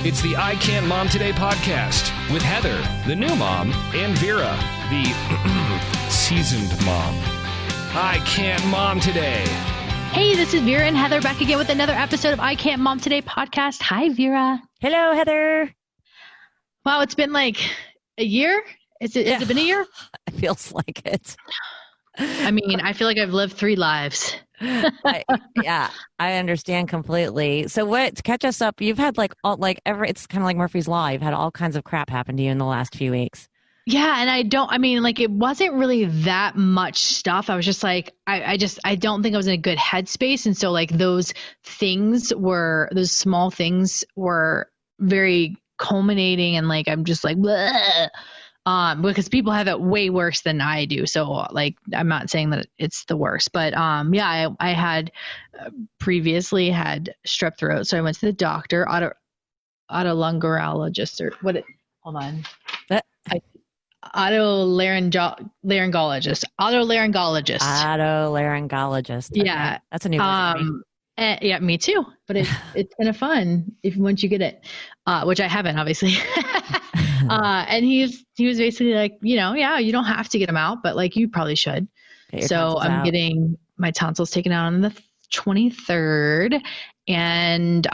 It's the I Can't Mom Today podcast with Heather, the new mom, and Vera, the seasoned mom. I Can't Mom Today. Hey, this is Vera and Heather back again with another episode of I Can't Mom Today podcast. Hi, Vera. Hello, Heather. Wow, it's been like a year? Has it been a year? It feels like it. I mean, I feel like I've lived 3 lives. I understand completely. So catch us up. You've had it's kind of like Murphy's Law. You've had all kinds of crap happen to you in the last few weeks. Yeah. And it wasn't really that much stuff. I was just like, I don't think I was in a good headspace. And so like those small things were very culminating, and like, I'm just like, bleh. Because people have it way worse than I do. So like, I'm not saying that it's the worst, but I had previously had strep throat. So I went to the doctor, otolaryngologist or what? Hold on. Otolaryngologist. Yeah. Okay. That's a new word for me. Yeah, me too. But it's kind of fun once you get it, which I haven't, obviously. And he was basically like, you don't have to get them out, but like you probably should. So I'm getting my tonsils taken out on the 23rd, and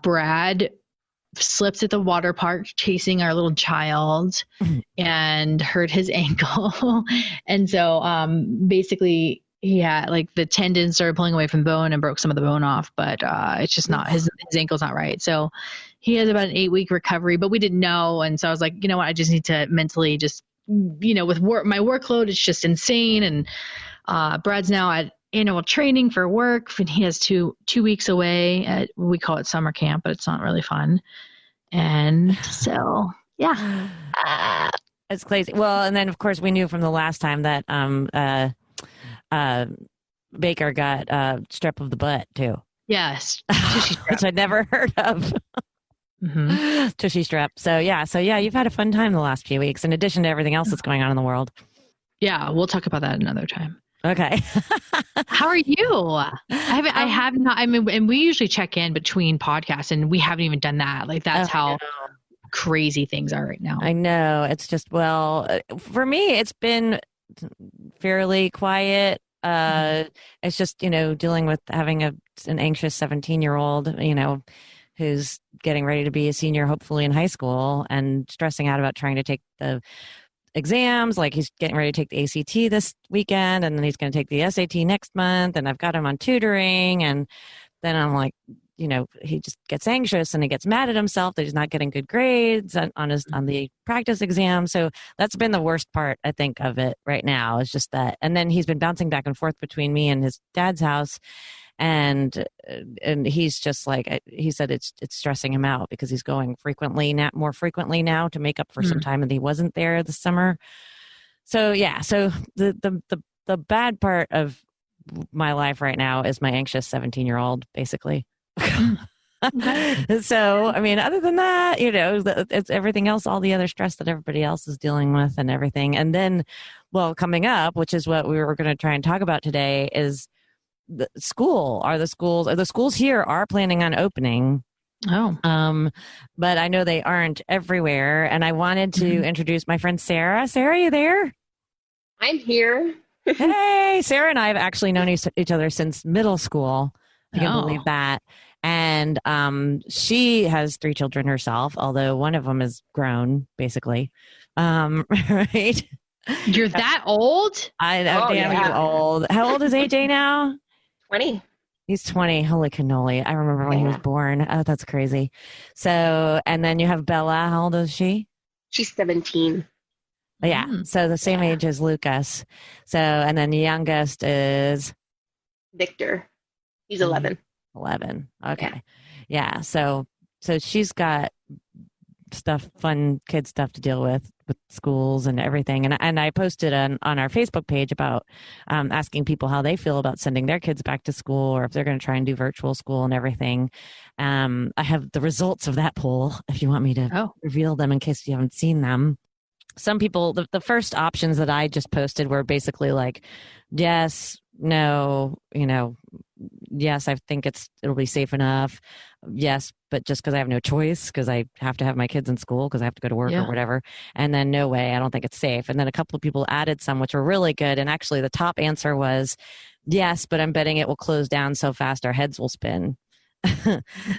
Brad slipped at the water park chasing our little child and hurt his ankle. And so basically he had like the tendon started pulling away from the bone and broke some of the bone off, but it's just not, his ankle's not right. So he has about an 8-week recovery, but we didn't know. And so I was like, you know what, I just need to mentally just, with work, my workload is just insane. And Brad's now at annual training for work, and he has two weeks away at, we call it summer camp, but it's not really fun. And so, yeah. It's crazy. Well, and then of course we knew from the last time that Baker got strep of the butt too. Yes. Which I'd never heard of. Mm-hmm. Tushy strep. So yeah, you've had a fun time the last few weeks, in addition to everything else that's going on in the world. Yeah, we'll talk about that another time. Okay. How are you? I have not. I mean, and we usually check in between podcasts, and we haven't even done that. Like that's how crazy things are right now. I know. It's just, for me, it's been fairly quiet. It's just, dealing with having an anxious 17-year-old, who's getting ready to be a senior, hopefully in high school, and stressing out about trying to take the exams. Like he's getting ready to take the ACT this weekend, and then he's going to take the SAT next month. And I've got him on tutoring. And then I'm like, he just gets anxious and he gets mad at himself that he's not getting good grades on the practice exam. So that's been the worst part, I think, of it right now, is just that. And then he's been bouncing back and forth between me and his dad's house. And he's just like, he said it's stressing him out because he's going more frequently now to make up for some time that he wasn't there this summer. So yeah, so the bad part of my life right now is my anxious 17-year-old, basically. So, I mean, other than that, it's everything else, all the other stress that everybody else is dealing with and everything. And then, coming up, which is what we were going to try and talk about today, is the schools here are planning on opening. Oh. But I know they aren't everywhere. And I wanted to introduce my friend Sarah. Sarah, are you there? I'm here. Hey, Sarah and I have actually known each other since middle school. I can believe that. And she has 3 children herself, although one of them is grown, basically. Right? You're that old? I know, you're old. How old is AJ now? 20. He's 20. Holy cannoli. I remember when he was born. Oh, that's crazy. So, and then you have Bella. How old is she? She's 17. Yeah. So the same age as Lucas. So, and then the youngest is? Victor. He's 11. 11. Okay. Yeah. So she's got fun kid stuff to deal with schools and everything. And I posted on our Facebook page about asking people how they feel about sending their kids back to school, or if they're going to try and do virtual school and everything. I have the results of that poll if you want me to reveal them in case you haven't seen them. Some people, the first options that I just posted were basically like, yes, no, yes, I think it'll be safe enough. Yes, but just because I have no choice, because I have to have my kids in school, because I have to go to work or whatever. And then no way, I don't think it's safe. And then a couple of people added some, which were really good. And actually the top answer was, yes, but I'm betting it will close down so fast our heads will spin.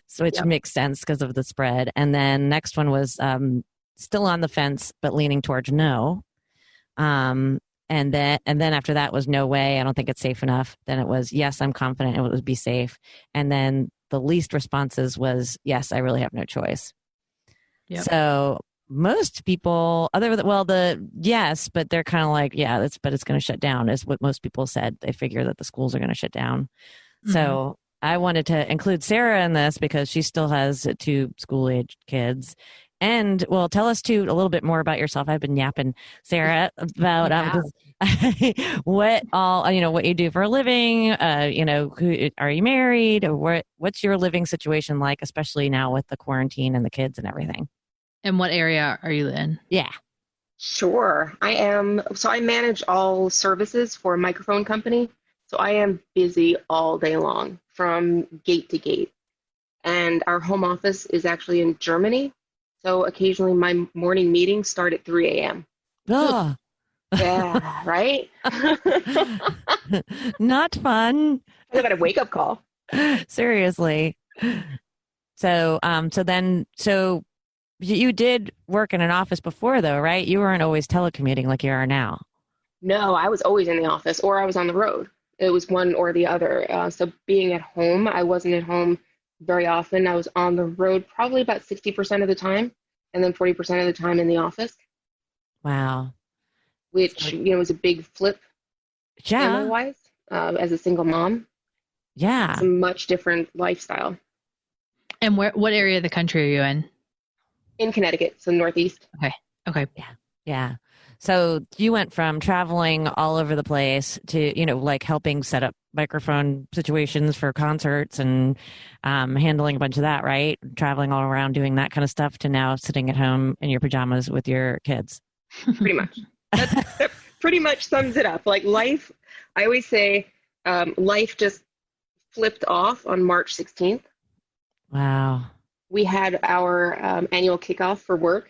So which makes sense because of the spread. And then next one was still on the fence, but leaning towards no. And then after that was no way, I don't think it's safe enough. Then it was, yes, I'm confident it would be safe. And then the least responses was, yes, I really have no choice. Yep. So most people, yes, but they're kind of like, but it's going to shut down is what most people said. They figure that the schools are going to shut down. Mm-hmm. So I wanted to include Sarah in this because she still has 2 school-age kids. And well, tell us too a little bit more about yourself. I've been yapping, Sarah, about what what you do for a living. Are you married? Or what's your living situation like, especially now with the quarantine and the kids and everything? And what area are you in? Yeah, sure. I am. So I manage all services for a microphone company. So I am busy all day long, from gate to gate. And our home office is actually in Germany. So occasionally my morning meetings start at 3 a.m. Oh. Yeah, right? Not fun. I got a wake-up call. Seriously. So you did work in an office before though, right? You weren't always telecommuting like you are now. No, I was always in the office or I was on the road. It was one or the other. So being at home, I wasn't at home very often. I was on the road probably about 60% of the time, and then 40% of the time in the office. Wow. Which, was a big flip family-wise, as a single mom. Yeah. It's a much different lifestyle. And what area of the country are you in? In Connecticut, so Northeast. Okay. Yeah. So you went from traveling all over the place to, like helping set up microphone situations for concerts and handling a bunch of that, right? Traveling all around doing that kind of stuff to now sitting at home in your pajamas with your kids. Pretty much. That pretty much sums it up. Like life, I always say life just flipped off on March 16th. Wow. We had our annual kickoff for work,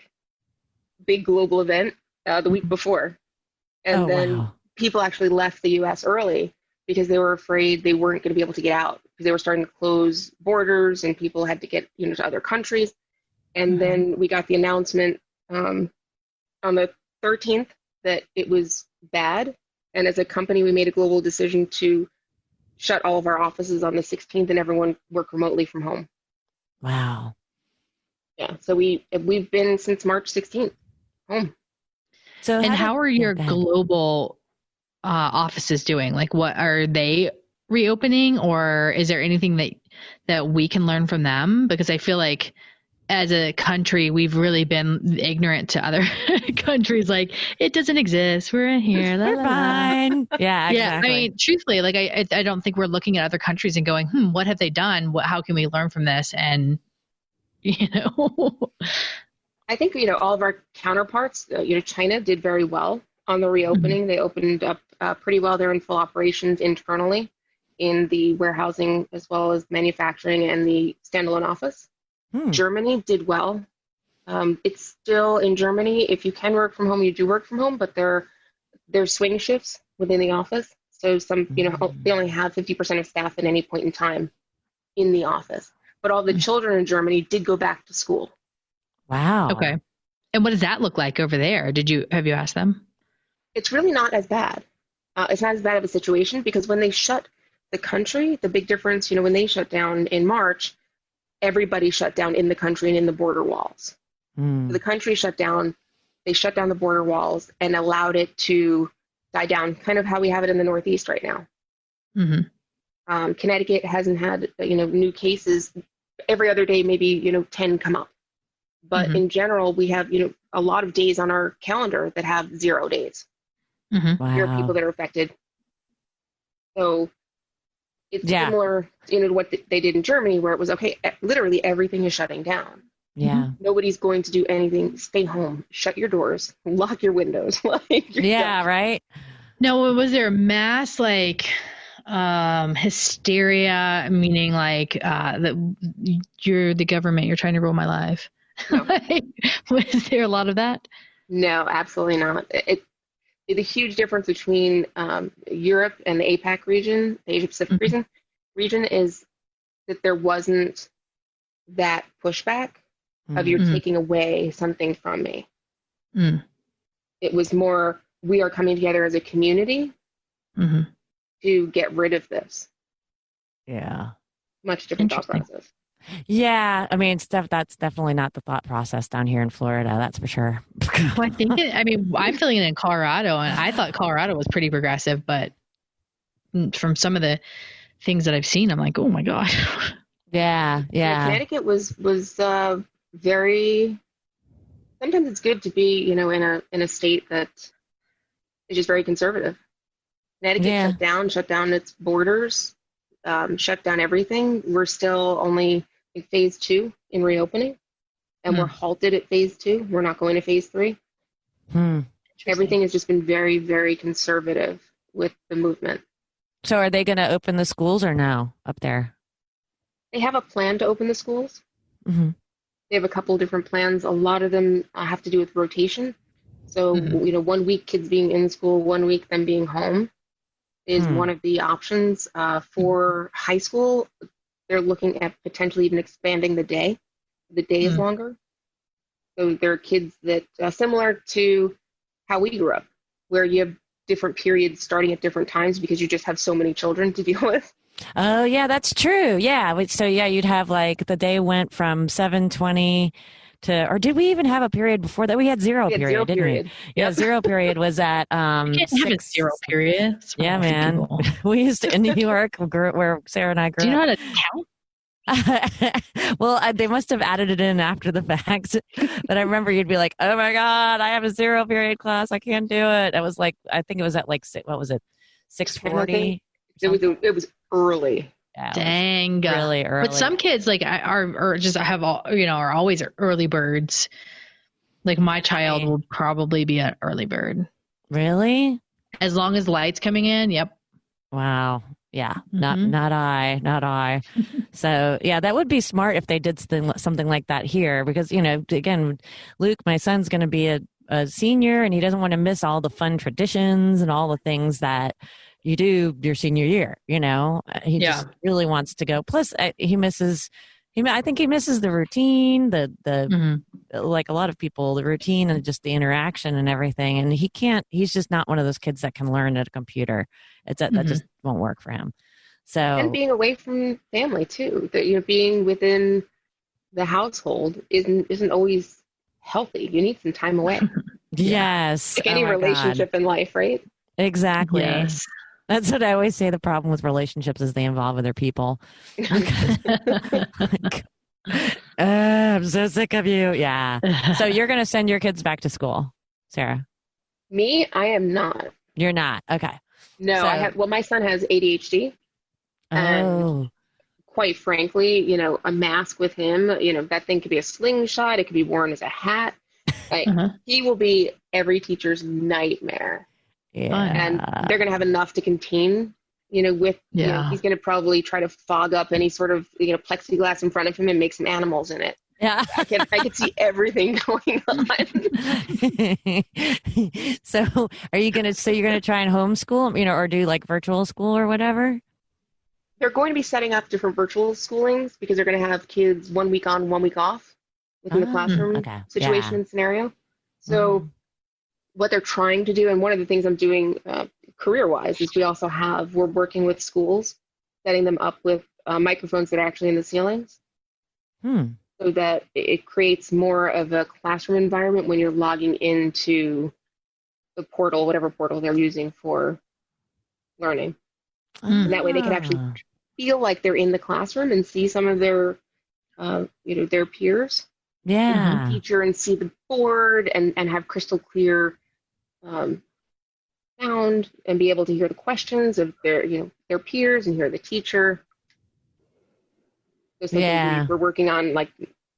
big global event. The week before. And then people actually left the U.S. early because they were afraid they weren't going to be able to get out because they were starting to close borders and people had to get to other countries. And then we got the announcement on the 13th that it was bad. And as a company, we made a global decision to shut all of our offices on the 16th and everyone work remotely from home. Wow. Yeah. So we've been since March 16th home. So how are your global offices doing? Like, what are they reopening, or is there anything that we can learn from them? Because I feel like as a country, we've really been ignorant to other countries. Like, it doesn't exist. We're in here. We're fine. Yeah, exactly. Yeah. I mean, truthfully, like I don't think we're looking at other countries and going, what have they done? How can we learn from this? And I think, all of our counterparts, China did very well on the reopening. They opened up pretty well. They're in full operations internally in the warehousing as well as manufacturing and the standalone office. Germany did well. It's still in Germany. If you can work from home, you do work from home, but there's swing shifts within the office. So they only have 50% of staff at any point in time in the office. But all the children in Germany did go back to school. Wow. Okay. And what does that look like over there? Have you asked them? It's really not as bad. It's not as bad of a situation because when they shut the country, the big difference, when they shut down in March, everybody shut down in the country and in the border walls. So the country shut down, they shut down the border walls and allowed it to die down, kind of how we have it in the Northeast right now. Mm-hmm. Connecticut hasn't had, new cases. Every other day, maybe, 10 come up. But in general, we have, a lot of days on our calendar that have 0 days. Wow. There are people that are affected. So it's similar, to what they did in Germany, where it was, okay, literally everything is shutting down. Yeah. Nobody's going to do anything. Stay home, shut your doors, lock your windows. Right. No, was there mass, hysteria, meaning like that you're the government, you're trying to rule my life. No. Was there a lot of that? No, absolutely not. The huge difference between Europe and the APAC region, the Asia Pacific region, is that there wasn't that pushback of you're taking away something from me. It was more, we are coming together as a community to get rid of this. Yeah. Much different thought process. Yeah, I mean, that's definitely not the thought process down here in Florida. That's for sure. Well, I'm feeling it in Colorado, and I thought Colorado was pretty progressive, but from some of the things that I've seen, I'm like, oh my God. Yeah. Connecticut was very. Sometimes it's good to be, in a state that is just very conservative. Connecticut shut down its borders, shut down everything. We're still only in phase 2 in reopening, and we're halted at phase 2. We're not going to phase 3. Everything has just been very, very conservative with the movement. So are they going to open the schools or no up there? They have a plan to open the schools. They have a couple of different plans. A lot of them have to do with rotation. So, 1 week kids being in school, 1 week them being home is one of the options. For high school, they're looking at potentially even expanding the day. The day is longer. So there are kids that, similar to how we grew up, where you have different periods starting at different times because you just have so many children to deal with. Oh, yeah, that's true. Yeah. So, you'd have like the day went from 7:20 to, or did we even have a period before that? We had zero period, didn't we? Yeah, Yep. Zero period was at You can't have a zero period. Yeah, man. We used to in New York, where Sarah and I grew up. Do you know how to count? Well, they must have added it in after the fact. But I remember you'd be like, "Oh my God, I have a zero period class. I can't do it." It was like, I think it was at like, what was it, 6:40? It was early. Yeah, Dang, really early. But some kids like are just have all are always early birds. Like my child will probably be an early bird. Really? As long as the light's coming in. Yep. Wow. Yeah. Not I. So yeah, that would be smart if they did something like that here, because again, Luke, my son's going to be a senior, and he doesn't want to miss all the fun traditions and all the things that you do your senior year. He just really wants to go. Plus, he misses. I think he misses the routine, like a lot of people, the routine and just the interaction and everything. And he can't. He's just not one of those kids that can learn at a computer. That just won't work for him. So, and being away from family too. That being within the household isn't always healthy. You need some time away. Yes, like any relationship in life, right? Exactly. Yes. That's what I always say. The problem with relationships is they involve other people. I'm so sick of you. Yeah. So you're going to send your kids back to school, Sarah? Me? I am not. You're not? Okay. No, my son has ADHD. And quite frankly, a mask with him, that thing could be a slingshot. It could be worn as a hat. Like he will be every teacher's nightmare. Yeah. And they're going to have enough to contain, he's going to probably try to fog up any sort of, plexiglass in front of him and make some animals in it. Yeah. I could see everything going on. So you're going to try and homeschool, or do like virtual school or whatever? They're going to be setting up different virtual schoolings because they're going to have kids 1 week on, 1 week off within the classroom situation and scenario. So what they're trying to do, and one of the things I'm doing career-wise, is we're working with schools, setting them up with microphones that are actually in the ceilings, so that it creates more of a classroom environment when you're logging into the portal, whatever portal they're using for learning. And that way they can actually feel like they're in the classroom and see some of their, their peers. Yeah. Teacher and see the board and have crystal clear sound and be able to hear the questions of their peers and hear the teacher. So something we're working on like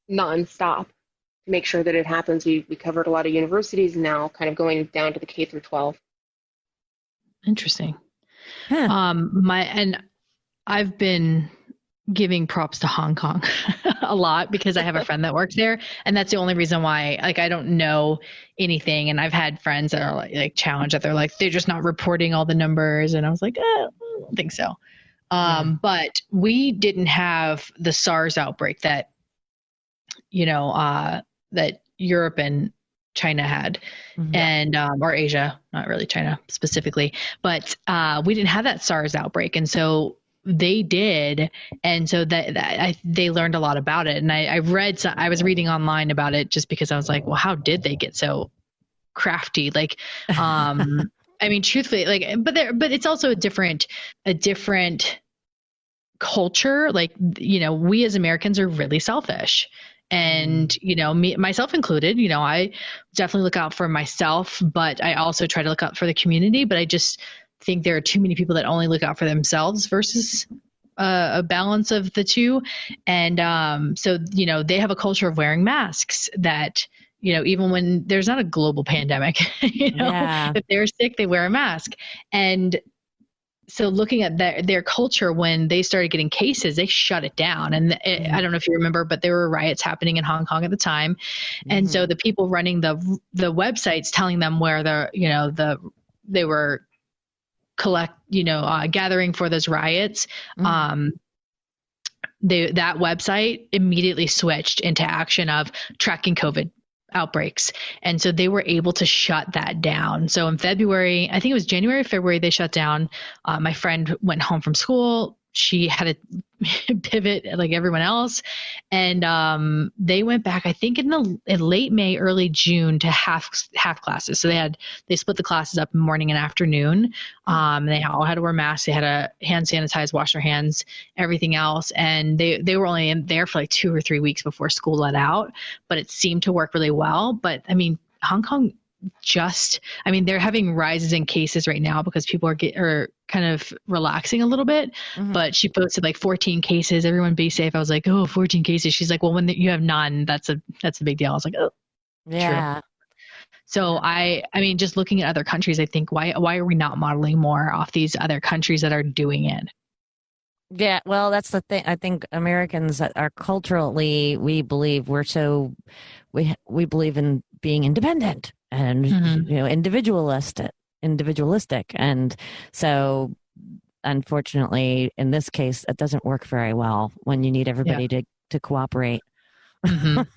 nonstop to make sure that it happens. We covered a lot of universities now, kind of going down to the K through 12. Interesting. I've been giving props to Hong Kong a lot because I have a friend that works there, and that's the only reason why, like, I don't know anything. And I've had friends that are like challenged that they're just not reporting all the numbers, and I was like, I don't think so. But we didn't have the SARS outbreak that that Europe and China had, and or Asia, not really China specifically, but we didn't have that SARS outbreak, and so they did, and so they learned a lot about it. And I was reading online about it just because I was like, well, how did they get so crafty? Like, I mean, truthfully, like, but it's also a different culture. Like, we as Americans are really selfish. And, myself included, I definitely look out for myself, but I also try to look out for the community. But I just think there are too many people that only look out for themselves versus a balance of the two. And so, they have a culture of wearing masks that, even when there's not a global pandemic, if they're sick, they wear a mask. And so looking at their culture, when they started getting cases, they shut it down. And I don't know if you remember, but there were riots happening in Hong Kong at the time. And so the people running the websites telling them where they were gathering for those riots, that website immediately switched into action of tracking COVID outbreaks. And so they were able to shut that down. So in February, I think it was January, February, they shut down. My friend went home from school. She had to pivot like everyone else. And they went back, I think in late May, early June to half classes. So they split the classes up in morning and afternoon. They all had to wear masks. They had to hand sanitize, wash their hands, everything else. And they were only in there for like 2 or 3 weeks before school let out, but it seemed to work really well. But I mean, Hong Kong they're having rises in cases right now because people are kind of relaxing a little bit, but she posted like 14 cases, everyone be safe. I was like, oh, 14 cases. She's like, well, when you have none, that's a big deal. I was like, oh, yeah. True. So I mean, just looking at other countries, I think why are we not modeling more off these other countries that are doing it? Yeah, well, that's the thing. I think Americans are culturally, we believe we believe in being independent and individualistic, and so unfortunately, in this case, it doesn't work very well when you need everybody to cooperate. Like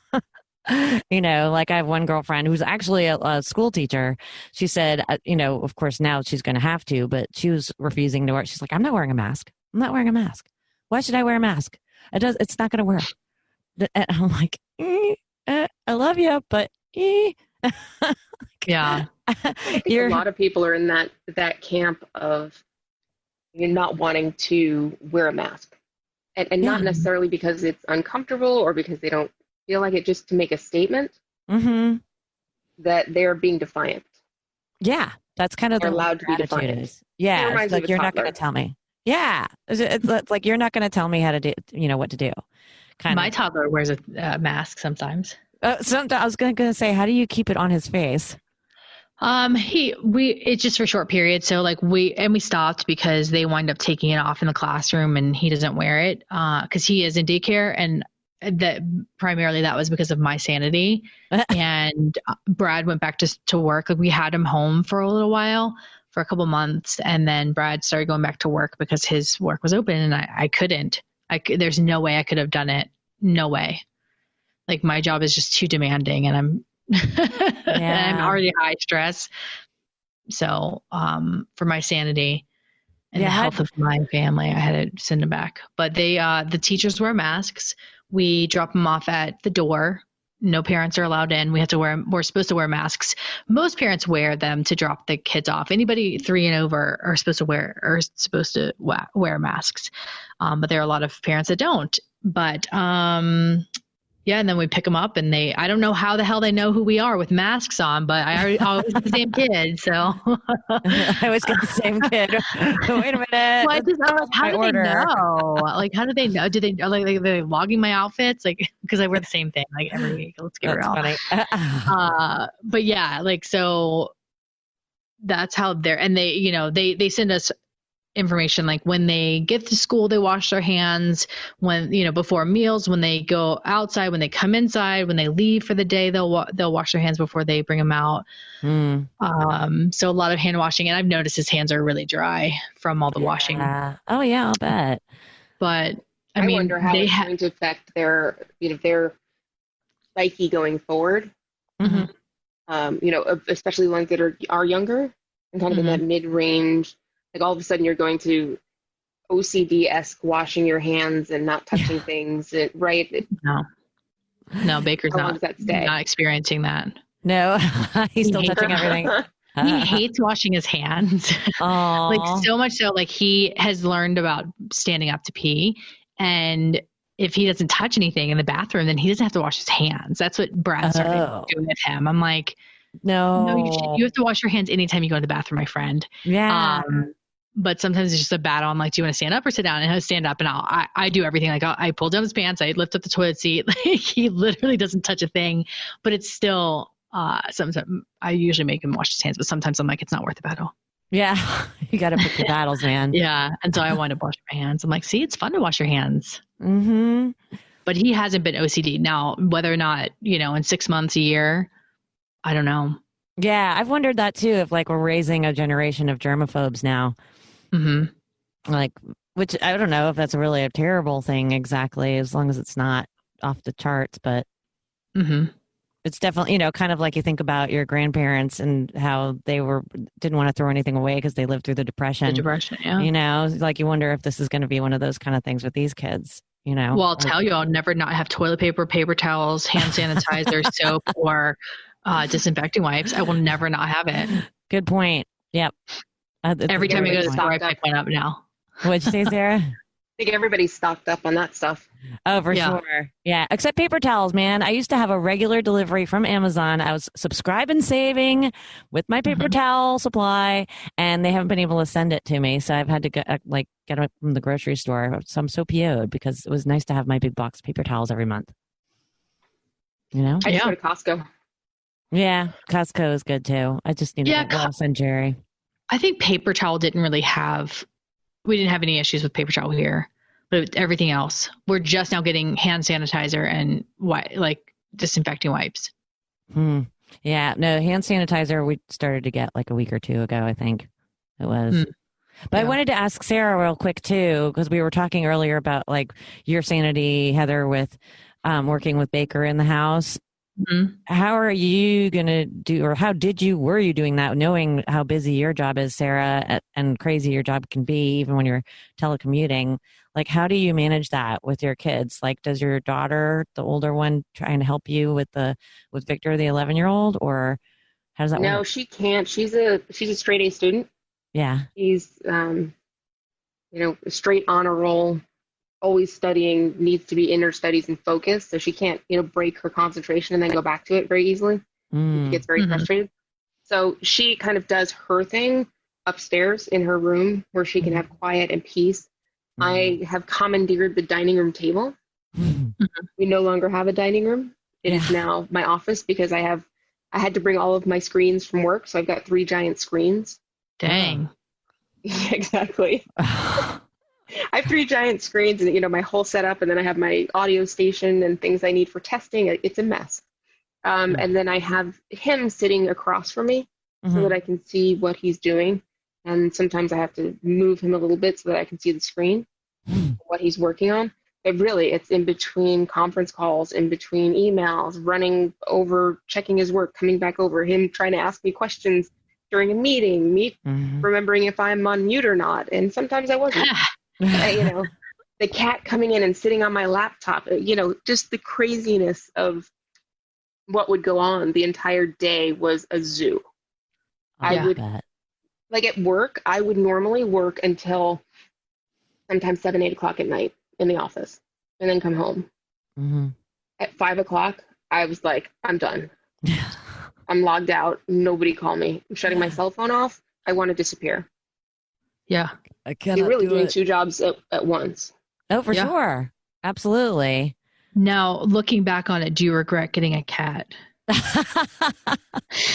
I have one girlfriend who's actually a school teacher. She said, of course now she's going to have to, but she was refusing to wear. She's like, I'm not wearing a mask. I'm not wearing a mask. Why should I wear a mask? It's not going to work. And I'm like, I love you, but yeah. I think a lot of people are in that camp of not wanting to wear a mask, and not necessarily because it's uncomfortable or because they don't feel like it, just to make a statement that they're being defiant. Yeah, that's kind of they're allowed to be defiant. Is. Yeah, it's like you're not going to tell me. Yeah, it's like you're not going to tell me how to do, what to do. My toddler wears a mask sometimes. Sometimes I was going to say, how do you keep it on his face? It's just for short periods. So like we stopped because they wind up taking it off in the classroom and he doesn't wear it, cause he is in daycare, and that primarily that was because of my sanity. And Brad went back to work. Like we had him home for a little while, for a couple months. And then Brad started going back to work because his work was open, and I couldn't, there's no way I could have done it. No way. Like my job is just too demanding, and I'm I'm already high stress. So for my sanity and the health of my family, I had to send them back. But the teachers wear masks. We drop them off at the door. No parents are allowed in. We're supposed to wear masks. Most parents wear them to drop the kids off. Anybody 3 and over are supposed to wear masks. But there are a lot of parents that don't. But yeah, and then we pick them up, and I don't know how the hell they know who we are with masks on, but I always get the same kid, so. I always get the same kid. Wait a minute. Well, how do they know? Like, how do they know? Do they are they logging my outfits? Like, because I wear the same thing like every week. Let's get real. Funny. But yeah, like, so that's how and they send us information, like when they get to school, they wash their hands, when, before meals, when they go outside, when they come inside, when they leave for the day, they'll wash their hands before they bring them out. So a lot of hand washing, and I've noticed his hands are really dry from all the washing. Oh yeah, I'll bet. But I I mean, wonder how it's going to affect their psyche going forward. Especially ones that are younger and kind of in that mid-range. Like all of a sudden you're going to OCD-esque washing your hands and not touching things, right? No, Baker's not experiencing that. No, he's still touching everything. He hates washing his hands. Like so much so, like he has learned about standing up to pee, and if he doesn't touch anything in the bathroom, then he doesn't have to wash his hands. That's what Brad started doing with him. I'm like, no, you have to wash your hands anytime you go to the bathroom, my friend. Yeah. But sometimes it's just a battle. I'm like, do you want to stand up or sit down? And he'll stand up, and I do everything. Like I pull down his pants, I lift up the toilet seat. Like he literally doesn't touch a thing, but it's still, sometimes I usually make him wash his hands, but sometimes I'm like, it's not worth the battle. Yeah. You got to pick your battles, man. Yeah. And so I want to wash my hands. I'm like, see, it's fun to wash your hands. Mm-hmm. But he hasn't been OCD. Now, whether or not, in 6 months, a year, I don't know. Yeah. I've wondered that too, if like we're raising a generation of germaphobes now. Like, which I don't know if that's really a terrible thing exactly, as long as it's not off the charts, but it's definitely, kind of like you think about your grandparents and how they didn't want to throw anything away because they lived through the Depression. Yeah. Like you wonder if this is going to be one of those kind of things with these kids, Well, I'll tell you, I'll never not have toilet paper, paper towels, hand sanitizer, soap, or disinfecting wipes. I will never not have it. Good point. Yep. Every time I go to the store, I pick one up now. What'd you say, Sarah? I think everybody's stocked up on that stuff. Oh, for sure. Yeah. Except paper towels, man. I used to have a regular delivery from Amazon. I was subscribing, saving with my paper towel supply, and they haven't been able to send it to me. So I've had to get it from the grocery store. So I'm so PO'd because it was nice to have my big box of paper towels every month. I just go to Costco. Yeah. Costco is good too. I just need to I'll send Jerry. I think paper towel we didn't have any issues with paper towel here, but everything else, we're just now getting hand sanitizer and disinfecting wipes. Yeah, no, hand sanitizer we started to get like a week or two ago, I think it was. But I wanted to ask Sarah real quick too, because we were talking earlier about like your sanity, Heather, with working with Baker in the house. How are you going to do, or were you doing that, knowing how busy your job is, Sarah, and crazy your job can be, even when you're telecommuting? Like, how do you manage that with your kids? Like, does your daughter, the older one, trying to help you with Victor, the 11-year-old, or how does that work? No, she can't. She's a straight A student. Yeah. He's, straight honor roll, always studying, needs to be in her studies and focused. So she can't, break her concentration and then go back to it very easily. She gets very frustrated. So she kind of does her thing upstairs in her room where she can have quiet and peace. I have commandeered the dining room table. We no longer have a dining room. It is now my office because I had to bring all of my screens from work. So I've got 3 giant screens. Dang. Yeah, exactly. I have 3 giant screens and, my whole setup, and then I have my audio station and things I need for testing. It's a mess. And then I have him sitting across from me so that I can see what he's doing. And sometimes I have to move him a little bit so that I can see the screen, what he's working on. But really, it's in between conference calls, in between emails, running over, checking his work, coming back over, him trying to ask me questions during a meeting, me remembering if I'm on mute or not. And sometimes I wasn't. The cat coming in and sitting on my laptop, just the craziness of what would go on the entire day was a zoo. Like at work, I would normally work until sometimes 7, 8 o'clock at night in the office and then come home. At 5 o'clock, I was like, I'm done. I'm logged out. Nobody call me. I'm shutting my cell phone off. I want to disappear. Yeah. You're really doing 2 jobs at once. Oh, for sure. Absolutely. Now, looking back on it, do you regret getting a cat?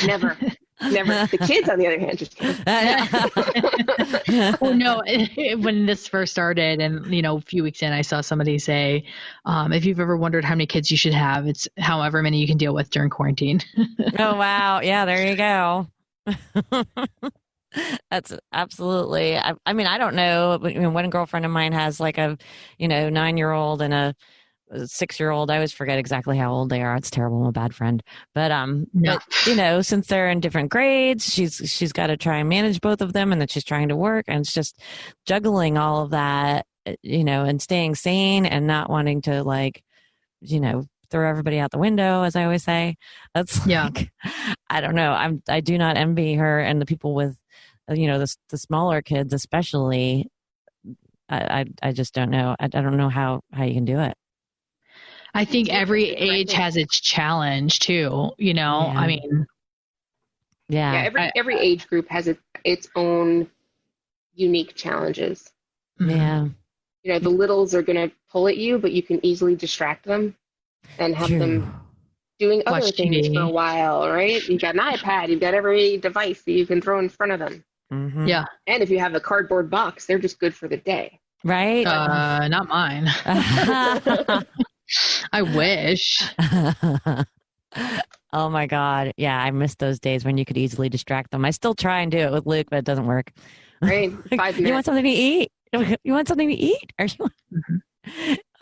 Never. Never. The kids, on the other hand, just kidding. Well, no, when this first started and, a few weeks in, I saw somebody say, if you've ever wondered how many kids you should have, it's however many you can deal with during quarantine. Oh, wow. Yeah, there you go. That's absolutely. I mean, I don't know. But, one girlfriend of mine has like a, 9-year-old and a 6-year-old. I always forget exactly how old they are. It's terrible. I'm a bad friend. But No. but since they're in different grades, she's got to try and manage both of them, and then she's trying to work, and it's just juggling all of that, and staying sane and not wanting to throw everybody out the window, as I always say. That's like, I don't know. I do not envy her and the people with, the smaller kids, especially. I just don't know. I don't know how you can do it. I think every age has its challenge too, Yeah. I mean. Yeah. Every age group has its own unique challenges. Yeah. The littles are going to pull at you, but you can easily distract them and have them doing other Watch things TV for a while, right? You've got an iPad, you've got every device that you can throw in front of them. Mm-hmm. Yeah. And if you have a cardboard box, they're just good for the day. Right? Not mine. I wish. Oh my God. Yeah, I miss those days when you could easily distract them. I still try and do it with Luke, but it doesn't work. Right? 5 minutes. You want something to eat? You want something to eat?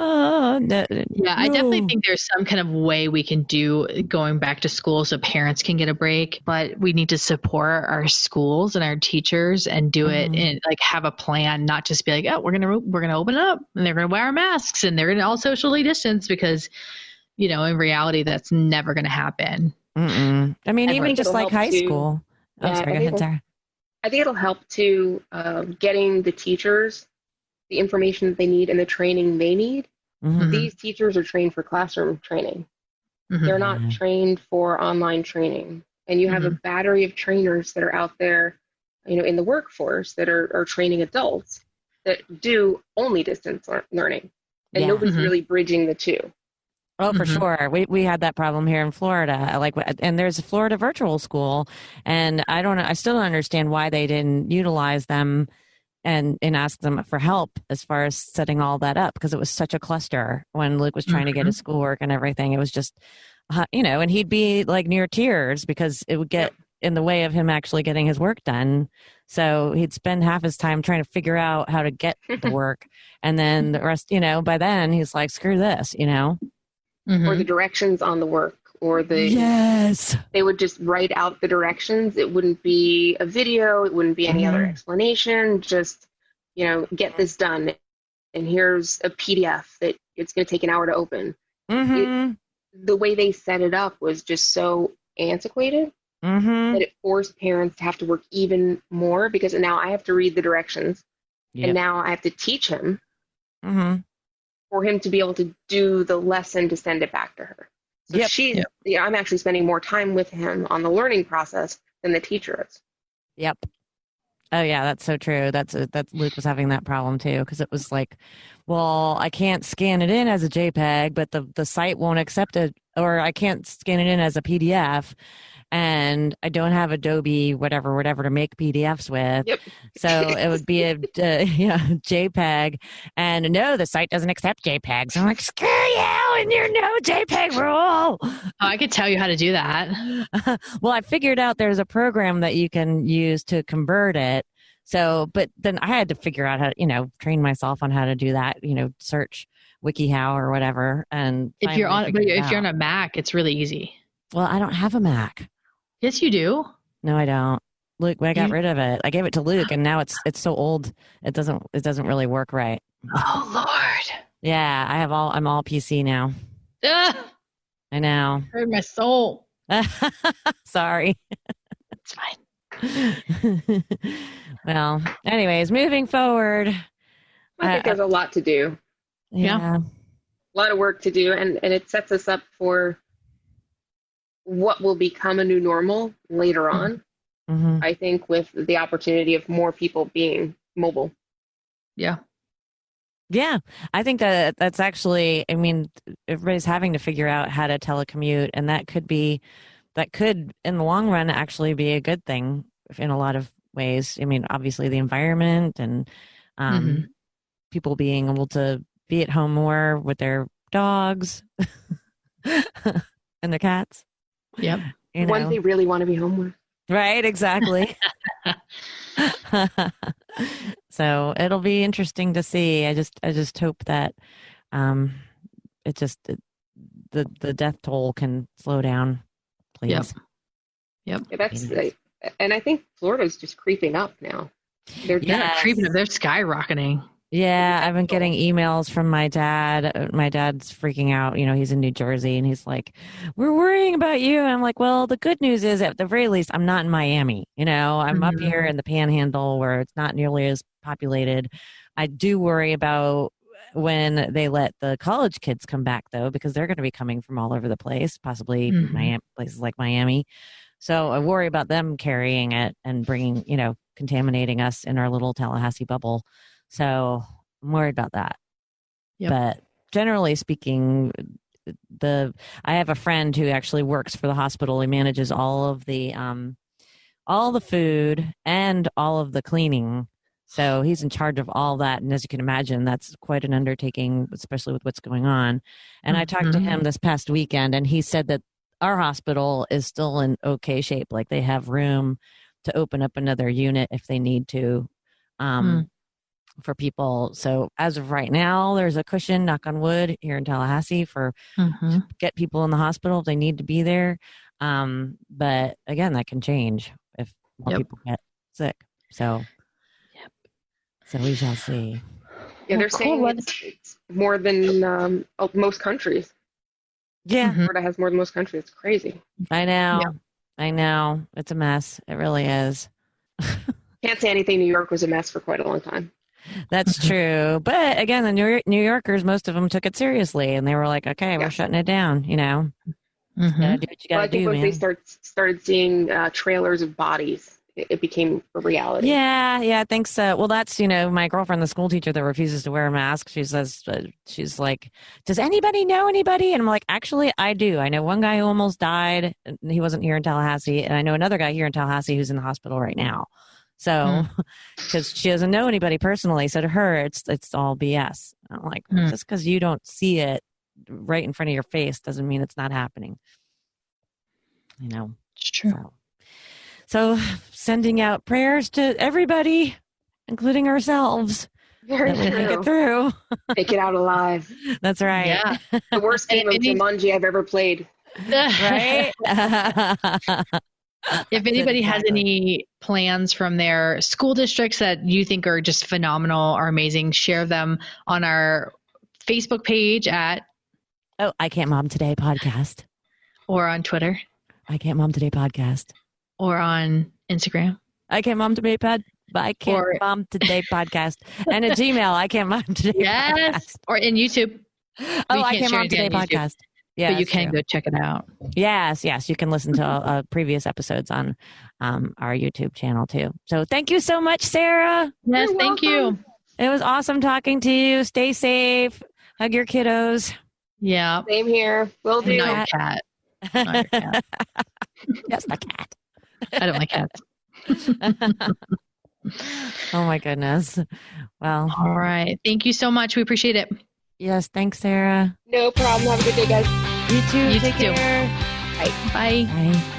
Oh, no. Yeah, I definitely think there's some kind of way we can do going back to school so parents can get a break, but we need to support our schools and our teachers and do it and have a plan, not just be like, oh, we're gonna open it up and they're gonna wear masks and they're gonna all socially distance, because in reality that's never gonna happen. Mm-mm. I mean, even just like high school. Yeah, sorry, go ahead, Sarah. I think it'll help to getting the teachers the information that they need and the training they need. Mm-hmm. These teachers are trained for classroom training. Mm-hmm. They're not trained for online training. And you have a battery of trainers that are out there, in the workforce that are training adults that do only distance learning. And nobody's really bridging the two. Oh, for sure. We had that problem here in Florida. And there's a Florida virtual school, and I still don't understand why they didn't utilize them and ask them for help as far as setting all that up, because it was such a cluster when Luke was trying to get his schoolwork and everything. It was just, and he'd be like near tears because it would get in the way of him actually getting his work done. So he'd spend half his time trying to figure out how to get the work. And then the rest, by then he's like, screw this, Or the directions on the work, or they would just write out the directions. It wouldn't be a video. It wouldn't be any other explanation. Just, get this done. And here's a PDF that it's going to take an hour to open. The way they set it up was just so antiquated that it forced parents to have to work even more, because now I have to read the directions and now I have to teach him for him to be able to do the lesson to send it back to her. So I'm actually spending more time with him on the learning process than the teacher is. Yep. Oh yeah, that's so true. That's Luke was having that problem too, because it was like, well, I can't scan it in as a JPEG, but the site won't accept it, or I can't scan it in as a PDF, and I don't have Adobe whatever to make PDFs with. Yep. So it would be a JPEG, and no, the site doesn't accept JPEGs. I'm like, screw you and your no JPEG rule. Oh, I could tell you how to do that. Well, I figured out there's a program that you can use to convert it. So, but then I had to figure out how to, train myself on how to do that, search WikiHow or whatever. And if you're on a Mac, it's really easy. Well, I don't have a Mac. Yes, you do. No, I don't. Luke, I got rid of it. I gave it to Luke, and now it's so old. It doesn't really work right. Oh Lord. Yeah, I'm all PC now. I know. Hurt my soul. Sorry. It's fine. Well, anyways, moving forward. I think there's a lot to do. Yeah. A lot of work to do, and it sets us up for what will become a new normal later on. I think, with the opportunity of more people being mobile. Yeah. Yeah, I think that's actually, everybody's having to figure out how to telecommute, and that could be that could, in the long run, actually be a good thing in a lot of ways. I mean, obviously the environment and people being able to be at home more with their dogs and their cats. Yep. You One know. they really want to be home with. Right, exactly. So it'll be interesting to see. I just hope that the death toll can slow down, please. Yep. Yeah, and I think Florida's just creeping up now. They're not creeping up; they're skyrocketing. Yeah, I've been getting emails from my dad. My dad's freaking out. You know, he's in New Jersey and he's like, "We're worrying about you." And I'm like, well, the good news is at the very least, I'm not in Miami. You know, I'm up here in the Panhandle where it's not nearly as populated. I do worry about when they let the college kids come back, though, because they're going to be coming from all over the place, possibly Miami, places like Miami. So I worry about them carrying it and bringing, contaminating us in our little Tallahassee bubble. So I'm worried about that. Yep. But generally speaking, I have a friend who actually works for the hospital. He manages all the food and all of the cleaning. So he's in charge of all that. And as you can imagine, that's quite an undertaking, especially with what's going on. And I talked to him this past weekend, and he said that our hospital is still in okay shape. Like they have room to open up another unit if they need to. For people. So as of right now, there's a cushion, knock on wood, here in Tallahassee to get people in the hospital if they need to be there. But again, that can change if more people get sick. So, so we shall see. Yeah, they're saying it's more than most countries. Yeah. Florida has more than most countries. It's crazy. I know. Yep. I know. It's a mess. It really is. Can't say anything. New York was a mess for quite a long time. That's true. But again, the New Yorkers, most of them took it seriously and they were like, okay, we're shutting it down, You gotta do what you gotta do, once they started seeing trailers of bodies, it became a reality. Yeah, I think so. Well, that's, my girlfriend, the school teacher that refuses to wear a mask. She says, she's like, does anybody know anybody? And I'm like, actually, I do. I know one guy who almost died. He wasn't here in Tallahassee. And I know another guy here in Tallahassee who's in the hospital right now. So, because she doesn't know anybody personally, so to her, it's all BS. I'm like, just because you don't see it right in front of your face doesn't mean it's not happening. It's true. So sending out prayers to everybody, including ourselves, Very that we true. make it through. Make it out alive. That's right. Yeah. The worst game of Jumanji I've ever played. Right. If anybody has any plans from their school districts that you think are just phenomenal or amazing, share them on our Facebook page at I Can't Mom Today podcast. Or on Twitter. I Can't Mom Today podcast. Or on Instagram. I Can't Mom Today Mom Today podcast. And at Gmail, I Can't Mom Today podcast. Or in YouTube. I Can't Mom Today podcast. Yeah, but you can go check it out. Yes. You can listen to previous episodes on our YouTube channel too. So thank you so much, Sarah. Yes, thank you. It was awesome talking to you. Stay safe. Hug your kiddos. Yeah. Same here. Will do. Not your cat. Not your cat. Yes, my cat. I don't like cats. Oh my goodness. Well. All right. Thank you so much. We appreciate it. Yes. Thanks, Sarah. No problem. Have a good day, guys. You too. You Take too. care. Bye. Bye. Bye.